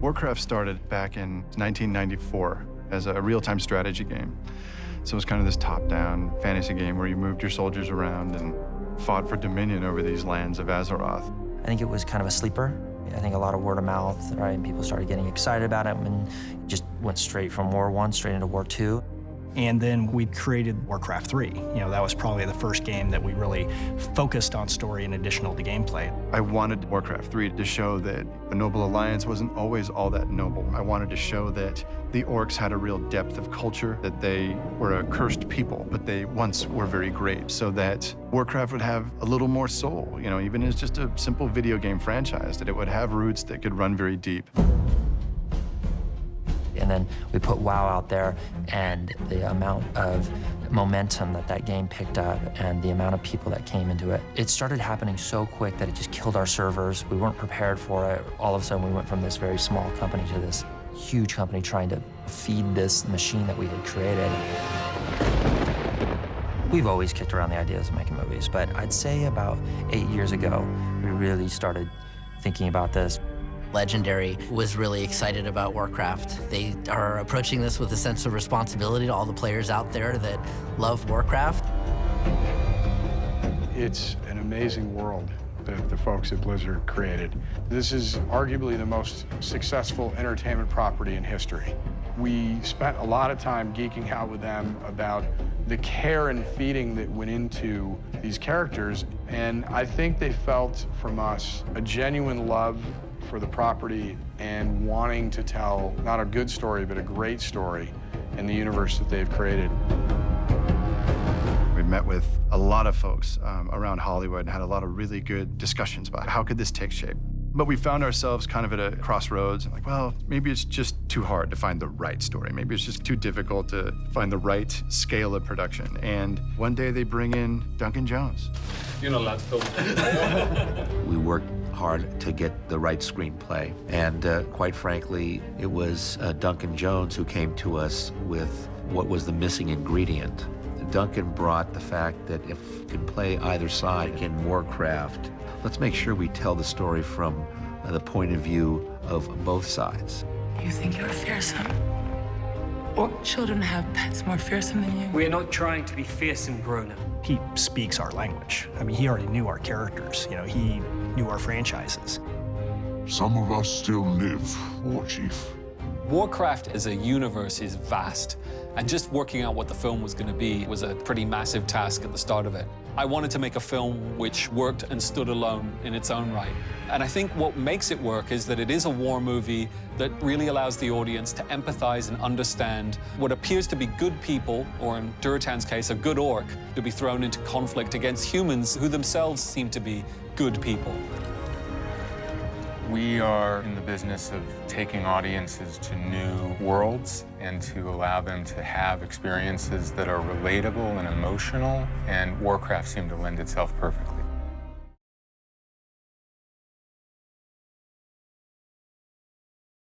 Warcraft started back in 1994 as a real-time strategy game. So it was kind of this top-down fantasy game where you moved your soldiers around and fought for dominion over these lands of Azeroth. I think it was kind of a sleeper. I think a lot of word of mouth, right? And people started getting excited about it and it just went straight from War I straight into War II. And then we created Warcraft 3. You know, that was probably the first game that we really focused on story in addition to gameplay. I wanted Warcraft 3 to show that the Noble Alliance wasn't always all that noble. I wanted to show that the orcs had a real depth of culture, that they were a cursed people, but they once were very great, so that Warcraft would have a little more soul, you know, even as just a simple video game franchise, that it would have roots that could run very deep. And then we put WoW out there, and the amount of momentum that that game picked up and the amount of people that came into it, it started happening so quick that it just killed our servers. We weren't prepared for it. All of a sudden, we went from this very small company to this huge company trying to feed this machine that we had created. We've always kicked around the ideas of making movies, but I'd say about 8 years ago, we really started thinking about this. Legendary was really excited about Warcraft. They are approaching this with a sense of responsibility to all the players out there that love Warcraft. It's an amazing world that the folks at Blizzard created. This is arguably the most successful entertainment property in history. We spent a lot of time geeking out with them about the care and feeding that went into these characters, and I think they felt from us a genuine love for the property and wanting to tell not a good story, but a great story in the universe that they've created. We met with a lot of folks around Hollywood and had a lot of really good discussions about how could this take shape. But we found ourselves kind of at a crossroads, and like, well, maybe it's just too hard to find the right story. Maybe it's just too difficult to find the right scale of production. And one day they bring in Duncan Jones. You're not allowed to film. We worked hard to get the right screenplay. And quite frankly, it was Duncan Jones who came to us with what was the missing ingredient. Duncan brought the fact that if you can play either side in Warcraft, let's make sure we tell the story from the point of view of both sides. You think you're fearsome? Or children have pets more fearsome than you? We're not trying to be fearsome grown-up. He speaks our language. I mean, he already knew our characters. You know, he knew our franchises. Some of us still live, War Chief. Warcraft as a universe is vast, and just working out what the film was going to be was a pretty massive task at the start of it. I wanted to make a film which worked and stood alone in its own right. And I think what makes it work is that it is a war movie that really allows the audience to empathize and understand what appears to be good people, or in Durotan's case, a good orc, to be thrown into conflict against humans who themselves seem to be good people. We are in the business of taking audiences to new worlds and to allow them to have experiences that are relatable and emotional, and Warcraft seemed to lend itself perfectly.